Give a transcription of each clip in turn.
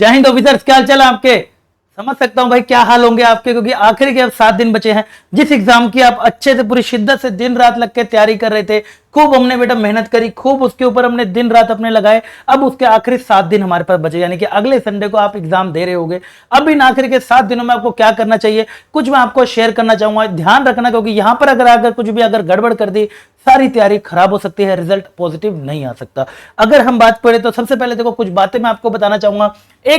जय हिंद ऑफिसर्स, क्या हाल चाल है आपके। समझ सकता हूं भाई क्या हाल होंगे आपके, क्योंकि आखिरी के अब 7 दिन बचे हैं। जिस एग्जाम की आप अच्छे से पूरी शिद्दत से दिन रात लग के तैयारी कर रहे थे, खूब हमने बेटा मेहनत करी, खूब उसके ऊपर हमने दिन रात अपने लगाए। अब उसके आखिरी 7 दिन हमारे पास बचे, यानी कि अगले संडे को आप एग्जाम दे रहे होगे। अब इन आखिरी के 7 दिनों में आपको क्या करना चाहिए, कुछ मैं आपको शेयर करना चाहूंगा। ध्यान रखना, क्योंकि यहां पर अगर कुछ भी अगर गड़बड़ कर दी, सारी तैयारी खराब हो सकती है, रिजल्ट पॉजिटिव नहीं आ सकता। अगर हम बात करें तो सबसे पहले देखो, कुछ बातें मैं आपको बताना चाहूंगा।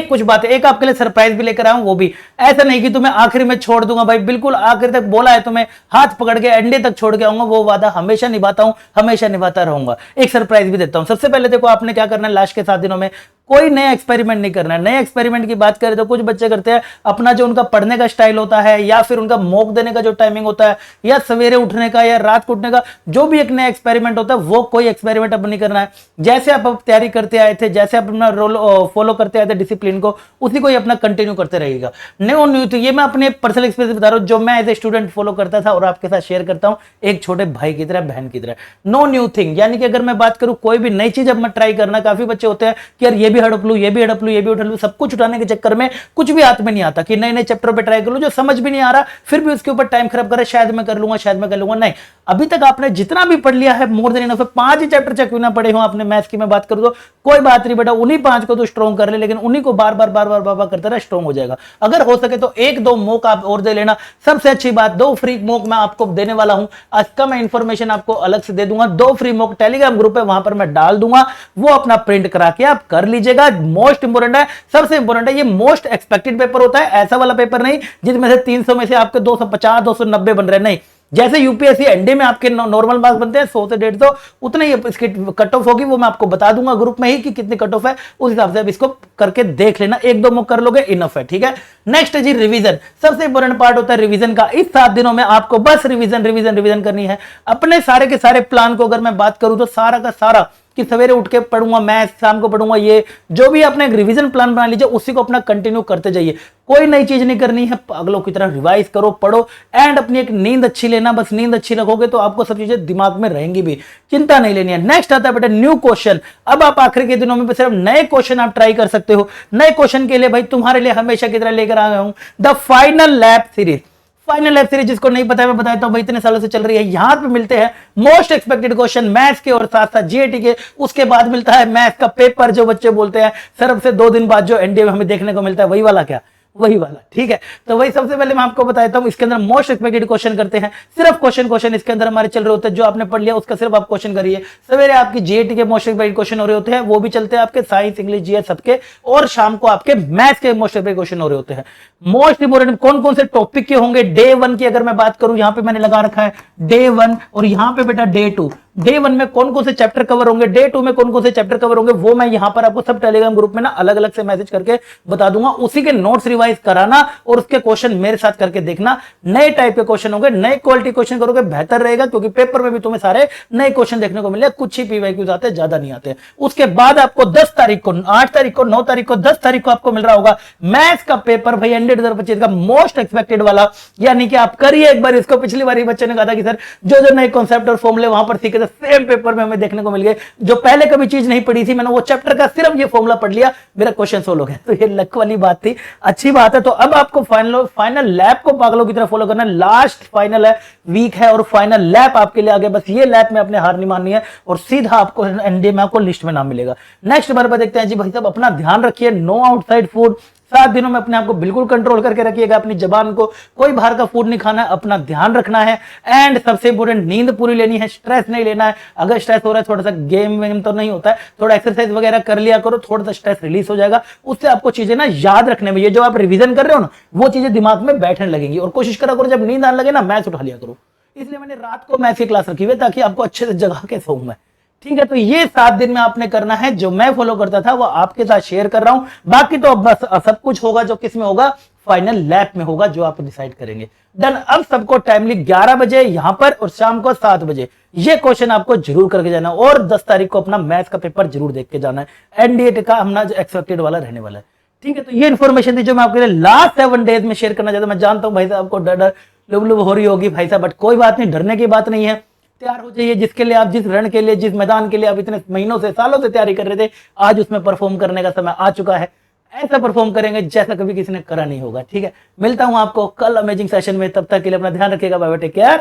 कुछ बातें, एक आपके लिए सरप्राइज भी लेकर आऊं, वो भी ऐसा नहीं कि तुम्हें आखिरी में छोड़ दूंगा भाई, बिल्कुल आखिर तक बोला है तुम्हें, हाथ पकड़ के एंडे तक छोड़ के आऊंगा, वो वादा हमेशा निभाता हूं, हमेशा निभाता रहूंगा। एक सरप्राइज भी देता हूं। सबसे पहले देखो, आपने क्या करना है, लास्ट के 7 दिनों में कोई नया एक्सपेरिमेंट नहीं करना है। नए एक्सपेरिमेंट की बात करें तो कुछ बच्चे करते हैं अपना जो उनका पढ़ने का स्टाइल होता है, या फिर उनका मॉक देने का जो टाइमिंग होता है, या सवेरे उठने का या रात को उठने का, जो भी एक नया एक्सपेरिमेंट होता है, वो कोई एक्सपेरिमेंट अब नहीं करना है। जैसे आप तैयारी करते आए थे, जैसे आप अपना रोल फॉलो करते आए थे डिसिप्लिन को, उसी को ही अपना कंटिन्यू करते रहिएगा। न्यू तो ये मैं अपने पर्सनल एक्सपीरियंस बता रहा हूं, जो मैं एज ए स्टूडेंट फॉलो करता था और आपके साथ शेयर करता हूं, एक छोटे भाई की तरह, बहन की तरह। नो न्यू थिंग, यानी कि अगर मैं बात करूं कोई भी नई चीज अब मैं ट्राई करना, काफी बच्चे होते हैं कि यार ये भी हड़प लूं, ये भी हड़प लूं, ये भी उठा लूं, सब कुछ उठाने के चक्कर में कुछ भी हाथ में नहीं आता कि नए नए चैप्टर पे ट्राई कर लूं, जो समझ भी नहीं आ रहा, फिर भी उसके ऊपर टाइम खराब करे, शायद मैं कर लूंगा, शायद मैं कर लूंगा। नहीं, अभी तक आपने जितना भी पढ़ लिया है मोर देन इनफ। 5 ही चैप्टर चेक ना पढ़े हो आपने मैथ्स की मैं बात करूं तो कोई बात नहीं बेटा, उन्हीं 5 को तो स्ट्रॉन्ग कर ले, लेकिन उन्हीं को बार बार करते रहे, स्ट्रॉन्ग हो जाएगा। अगर हो सके तो 1-2 मॉक आप और दे लेना। सबसे अच्छी बात, 2 फ्री मॉक मैं आपको देने वाला हूं। आज का मैं इंफॉर्मेशन आपको अलग से दे दूंगा। 2 फ्री मॉक टेलीग्राम ग्रुप है, वहां पर मैं डाल दूंगा, वो अपना प्रिंट करा के आप कर लीजिएगा। मोस्ट इंपोर्टेंट है, सबसे इंपोर्टेंट है, ये मोस्ट एक्सपेक्टेड पेपर होता है, ऐसा वाला पेपर नहीं जिसमें से 300 में से आपके 250 290 बन रहे। नहीं, जैसे यूपीएससी एनडी में आपके नॉर्मल मार्क्स बनते हैं 100 से 150, उतने ही इसकी कट ऑफ होगी, वो मैं आपको बता दूंगा ग्रुप में ही कि कितनी कट ऑफ है। उस हिसाब से आप इसको करके देख लेना, 1-2 मॉक कर लोगे इनफ है, ठीक है। नेक्स्ट है जी रिवीजन। सबसे इंपॉर्टेंट पार्ट होता है रिवीजन का। इस 7 दिनों में आपको बस रिवीजन करनी है। अपने सारे के सारे प्लान को अगर मैं बात करूं तो सारा का सारा, कि सवेरे उठ के पढ़ूंगा मैथ, शाम को पढ़ूंगा, ये जो भी आपने एक रिवीजन प्लान बना लीजिए, उसी को अपना कंटिन्यू करते जाइए। कोई नई चीज नहीं करनी है, पागलों की तरह रिवाइज करो, पढ़ो, एंड अपनी एक नींद अच्छी लेना। बस नींद अच्छी रखोगे तो आपको सब चीजें दिमाग में रहेंगी भी, चिंता नहीं लेनी है। नेक्स्ट आता है बेटा न्यू क्वेश्चन। अब आप आखिर के दिनों में सिर्फ नए क्वेश्चन आप ट्राई कर सकते हो। नए क्वेश्चन के लिए भाई तुम्हारे लिए हमेशा की तरह लेकर आ गया हूं the final lab series. Final lab series जिसको नहीं पता है मैं बताता हूं भाई, इतने सालों से चल रही है। यहां पे मिलते हैं मोस्ट एक्सपेक्टेड क्वेश्चन मैथ्स के और साथ साथ जीएटी के। उसके बाद मिलता है मैथ्स का पेपर, जो बच्चे बोलते हैं सर अब से 2 दिन बाद जो एनडीए में हमें देखने को मिलता है, वही वाला, क्या वही वाला, ठीक है। तो वही सबसे पहले मैं आपको बताता हूं, इसके अंदर मोस्ट एक्सपेक्टेड क्वेश्चन करते हैं। सिर्फ क्वेश्चन इसके अंदर हमारे चल रहे होते हैं, जो आपने पढ़ लिया उसका सिर्फ आप क्वेश्चन करिए। सवेरे आपकी जीएटी के मोस्ट एक्सपेक्टेड क्वेश्चन हो रहे होते हैं, वो भी चलते हैं आपके साइंस, इंग्लिश, जीएस सबके, और शाम को आपके मैथ्स के मोस्ट एक्सपेक्टेड क्वेश्चन हो रहे होते हैं। मोस्ट इंपोर्टेंट कौन कौन से टॉपिक के होंगे, डे 1 की अगर मैं बात करूं, यहां पे मैंने लगा रखा है डे 1, और यहां पे बेटा डे 2। डे 1 में कौन कौन से चैप्टर कवर होंगे, डे 2 में कौन कौन से चैप्टर कवर होंगे, वो मैं यहां पर आपको सब टेलीग्राम ग्रुप में ना अलग अलग से मैसेज करके बता दूंगा। उसी के नोट्स रिवाइज कराना और उसके क्वेश्चन मेरे साथ करके देखना। नए टाइप के क्वेश्चन होंगे, नए क्वालिटी क्वेश्चन करोगे बेहतर रहेगा, क्योंकि पेपर में भी तुम्हें सारे नए क्वेश्चन देखने को मिले। कुछ ही पीवाईक्यूज आते हैं, ज्यादा नहीं आते। उसके बाद आपको 10 तारीख को, 8 तारीख को, 9 तारीख को, 10 तारीख को आपको मिल रहा होगा मैथ्स का पेपर भाई, एनडीए 2025 का मोस्ट एक्सपेक्टेड वाला। यानी कि आप करिए एक बार इसको। पिछली बार बच्चे ने कहा था कि सर जो नए कॉन्सेप्ट और फॉर्मूले वहां पर सीखे थे, सेम पेपर में हमें देखने को मिल गए। जो पहले कभी चीज नहीं पढ़ी थी, मैंने वो चैप्टर का सिर्फ ये फॉर्मूला पढ़ लिया, मेरा क्वेश्चन सोल्व हो गया। तो ये लक वाली बात थी, अच्छी बात है। तो अब आपको फाइनल लैब को पागलों की तरह फॉलो करना है। लास्ट फाइनल है, वीक है, और फाइनल लैब आपके लिए आगे। बस ये लैब में अपने हार नहीं माननी है, और सीधा आपको एनडीए में आपको लिस्ट में नाम मिलेगा। नेक्स्ट बार देखते हैं जी भाई साहब, अपना ध्यान रखिए, नो आउटसाइड फूड। 7 दिनों में अपने आप को बिल्कुल कंट्रोल करके रखिएगा, अपनी जबान को, कोई बाहर का फूड नहीं खाना है, अपना ध्यान रखना है। एंड सबसे इंपोर्टेंट, नींद पूरी लेनी है, स्ट्रेस नहीं लेना है। अगर स्ट्रेस हो रहा है, थोड़ा सा गेम वेम तो नहीं होता है, थोड़ा एक्सरसाइज वगैरह कर लिया करो, थोड़ा सा स्ट्रेस रिलीज हो जाएगा। उससे आपको चीजें ना याद रखने में, ये जो आप रिवीजन कर रहे हो ना, वो चीजें दिमाग में बैठने लगेंगी। और कोशिश करा करो जब नींद आने लगे ना, मैथ्स उठा लिया करो। इसलिए मैंने रात को मैथ्स की क्लास रखी हुई, ताकि आपको अच्छे से जगा के सोऊं मैं, ठीक है। तो ये 7 दिन में आपने करना है, जो मैं फॉलो करता था वो आपके साथ शेयर कर रहा हूं। बाकी तो अब बस सब कुछ होगा जो किस में होगा, फाइनल लैब में होगा, जो आप डिसाइड करेंगे। डन। अब सबको टाइमली 11 बजे यहां पर और शाम को 7 बजे ये क्वेश्चन आपको जरूर करके जाना है, और 10 तारीख को अपना मैथ्स का पेपर जरूर देख के जाना है। एनडीए का अपना जो एक्सपेक्टेड वाला रहने वाला है, ठीक है। तो ये इन्फॉर्मेशन थी जो मैं आपके लिए लास्ट 7 डेज में शेयर करना चाहता हूं। मैं जानता हूं भाई साहब आपको डर लुब हो रही होगी भाई साहब, बट कोई बात नहीं, डरने की बात नहीं है। तैयार हो जाइए, जिसके लिए आप, जिस रण के लिए, जिस मैदान के लिए आप इतने महीनों से, सालों से तैयारी कर रहे थे, आज उसमें परफॉर्म करने का समय आ चुका है। ऐसा परफॉर्म करेंगे जैसा कभी किसी ने करा नहीं होगा। ठीक है, मिलता हूं आपको कल अमेजिंग सेशन में, तब तक के लिए अपना ध्यान रखिएगा। Bye bye, take care.